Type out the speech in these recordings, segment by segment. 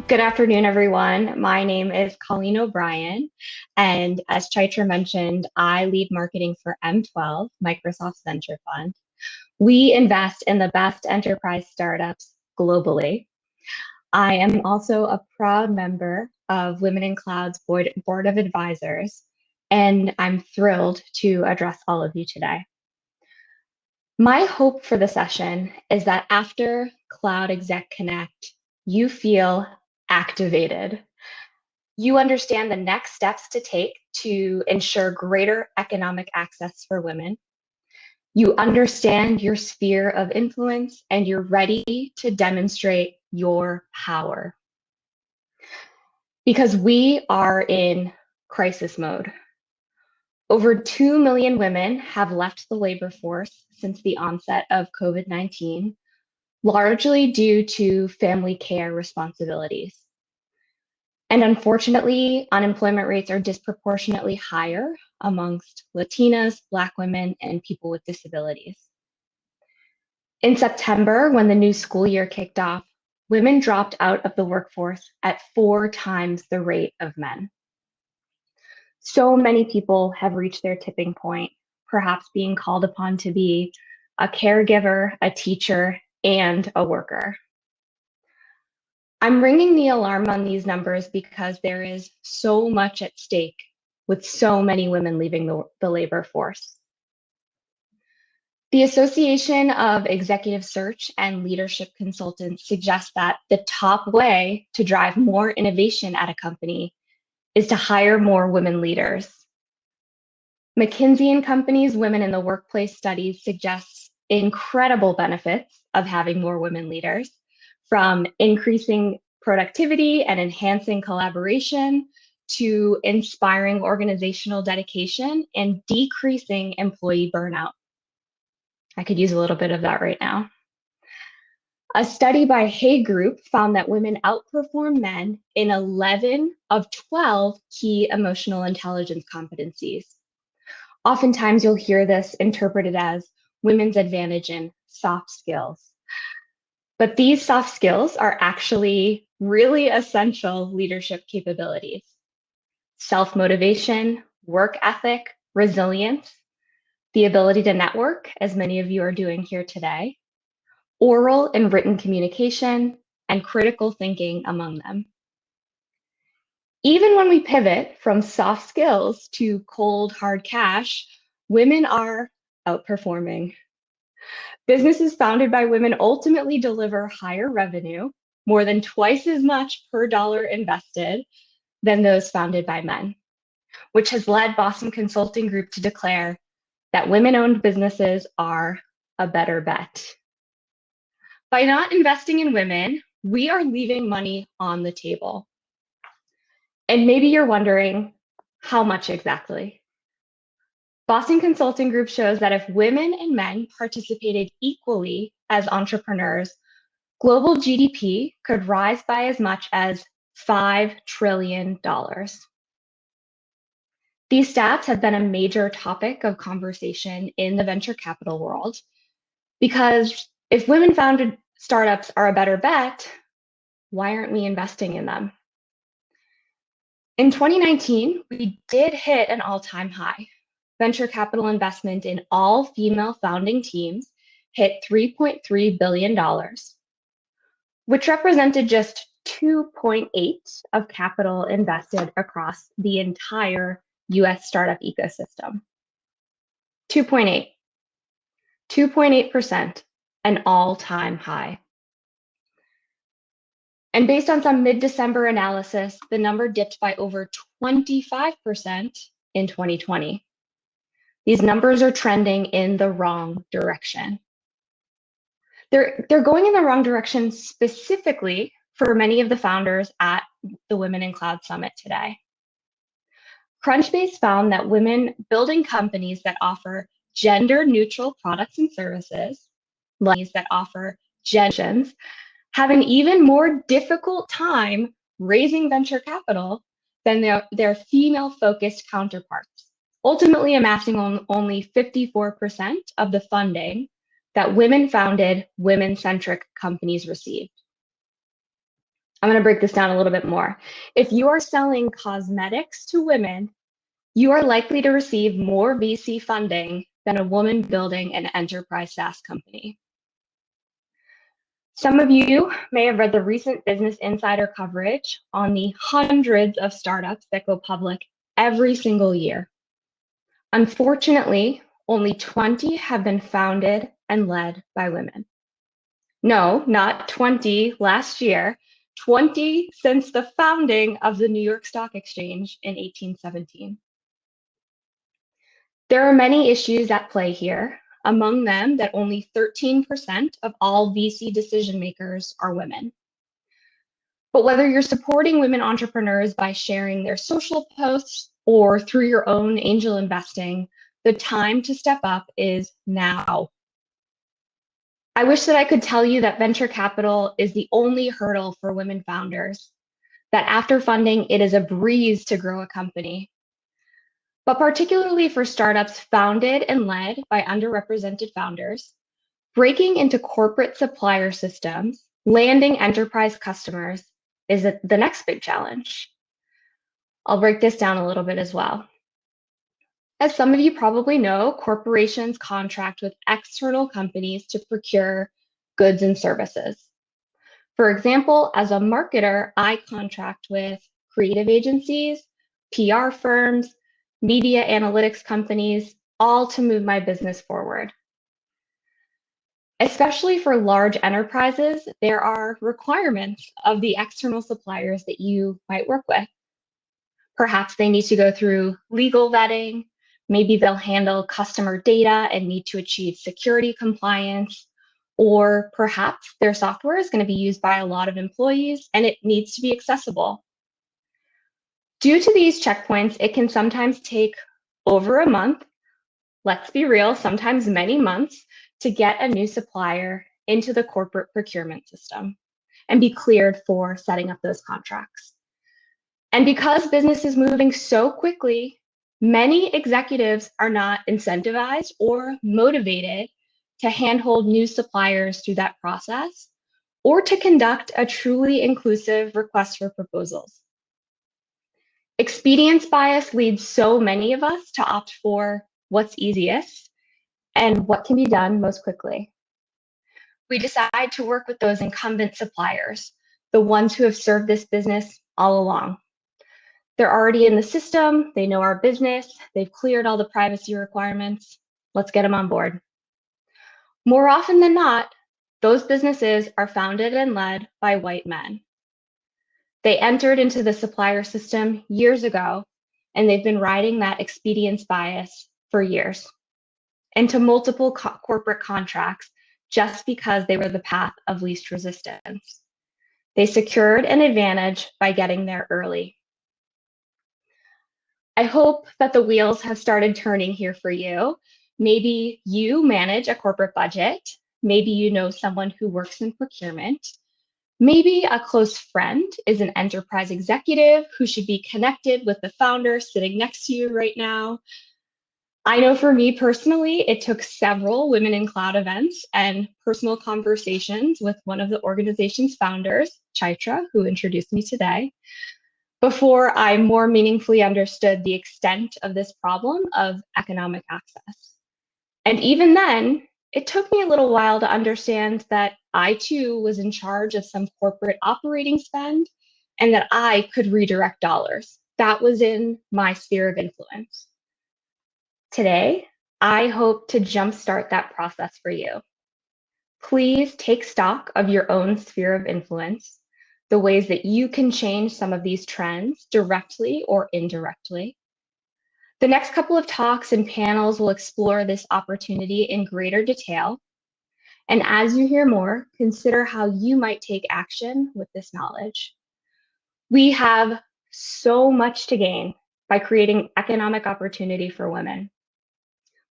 Good afternoon, everyone. My name is Colleen O'Brien, and as Chaitra mentioned, I lead marketing for M12, Microsoft's venture fund. We invest in the best enterprise startups globally. I am also a proud member of Women in Cloud's board of advisors, and I'm thrilled to address all of you today. My hope for the session is that after Cloud Exec Connect, you feel activated. You understand the next steps to take to ensure greater economic access for women. You understand your sphere of influence and you're ready to demonstrate your power. Because we are in crisis mode. Over 2 million women have left the labor force since the onset of COVID-19, largely due to family care responsibilities. And unfortunately, unemployment rates are disproportionately higher amongst Latinas, Black women, and people with disabilities. In September, when the new school year kicked off, women dropped out of the workforce at 4 times the rate of men. So many people have reached their tipping point, perhaps being called upon to be a caregiver, a teacher, and a worker. I'm ringing the alarm on these numbers because there is so much at stake with so many women leaving the labor force. The Association of Executive Search and Leadership Consultants suggests that the top way to drive more innovation at a company is to hire more women leaders. McKinsey & Company's Women in the Workplace studies suggests incredible benefits of having more women leaders, from increasing productivity and enhancing collaboration to inspiring organizational dedication and decreasing employee burnout. I could use a little bit of that right now. A study by Hay Group found that women outperform men in 11 of 12 key emotional intelligence competencies. Oftentimes you'll hear this interpreted as women's advantage in soft skills. But these soft skills are actually really essential leadership capabilities. Self-motivation, work ethic, resilience, the ability to network, as many of you are doing here today, oral and written communication, and critical thinking among them. Even when we pivot from soft skills to cold, hard cash, women are outperforming. Businesses founded by women ultimately deliver higher revenue, more than twice as much per dollar invested than those founded by men, which has led Boston Consulting Group to declare that women-owned businesses are a better bet. By not investing in women, we are leaving money on the table. And maybe you're wondering, how much exactly? Boston Consulting Group shows that if women and men participated equally as entrepreneurs, global GDP could rise by as much as $5 trillion. These stats have been a major topic of conversation in the venture capital world because if women-founded startups are a better bet, why aren't we investing in them? In 2019, we did hit an all-time high. Venture capital investment in all female founding teams hit $3.3 billion, which represented just 2.8% of capital invested across the entire US startup ecosystem. 2.8%, 2.8%, an all-time high. And based on some mid-December analysis, the number dipped by over 25% in 2020. These numbers are trending in the wrong direction. They're going in the wrong direction specifically for many of the founders at the Women in Cloud Summit today. Crunchbase found that women building companies that offer gender-neutral products and services, companies that offer generations, have an even more difficult time raising venture capital than their female-focused counterparts, ultimately amassing only 54% of the funding that women-founded, women-centric companies received. I'm going to break this down a little bit more. If you are selling cosmetics to women, you are likely to receive more VC funding than a woman building an enterprise SaaS company. Some of you may have read the recent Business Insider coverage on the hundreds of startups that go public every single year. Unfortunately, only 20 have been founded and led by women. No, not 20 last year, 20 since the founding of the New York Stock Exchange in 1817. There are many issues at play here, among them that only 13% of all VC decision makers are women. But whether you're supporting women entrepreneurs by sharing their social posts or through your own angel investing, the time to step up is now. I wish that I could tell you that venture capital is the only hurdle for women founders, that after funding, it is a breeze to grow a company. But particularly for startups founded and led by underrepresented founders, breaking into corporate supplier systems, landing enterprise customers is the next big challenge. I'll break this down a little bit as well. As some of you probably know, corporations contract with external companies to procure goods and services. For example, as a marketer, I contract with creative agencies, PR firms, media analytics companies, all to move my business forward. Especially for large enterprises, there are requirements of the external suppliers that you might work with. Perhaps they need to go through legal vetting. Maybe they'll handle customer data and need to achieve security compliance. Or perhaps their software is going to be used by a lot of employees and it needs to be accessible. Due to these checkpoints, it can sometimes take over a month, let's be real, sometimes many months, to get a new supplier into the corporate procurement system and be cleared for setting up those contracts. And because business is moving so quickly, many executives are not incentivized or motivated to handhold new suppliers through that process or to conduct a truly inclusive request for proposals. Expedience bias leads so many of us to opt for what's easiest and what can be done most quickly. We decide to work with those incumbent suppliers, the ones who have served this business all along. They're already in the system, they know our business, they've cleared all the privacy requirements. Let's get them on board. More often than not, those businesses are founded and led by white men. They entered into the supplier system years ago, and they've been riding that expedience bias for years into multiple corporate contracts just because they were the path of least resistance. They secured an advantage by getting there early. I hope that the wheels have started turning here for you. Maybe you manage a corporate budget. Maybe you know someone who works in procurement. Maybe a close friend is an enterprise executive who should be connected with the founder sitting next to you right now. I know for me personally, it took several Women in Cloud events and personal conversations with one of the organization's founders, Chaitra, who introduced me today, before I more meaningfully understood the extent of this problem of economic access. And even then, it took me a little while to understand that I too was in charge of some corporate operating spend and that I could redirect dollars. That was in my sphere of influence. Today, I hope to jumpstart that process for you. Please take stock of your own sphere of influence, the ways that you can change some of these trends directly or indirectly. The next couple of talks and panels will explore this opportunity in greater detail. And as you hear more, consider how you might take action with this knowledge. We have so much to gain by creating economic opportunity for women.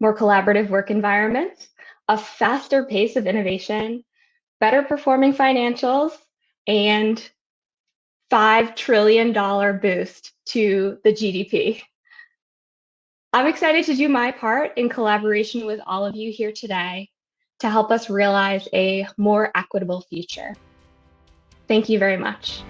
More collaborative work environments, a faster pace of innovation, better performing financials, and $5 trillion boost to the GDP. I'm excited to do my part in collaboration with all of you here today to help us realize a more equitable future. Thank you very much.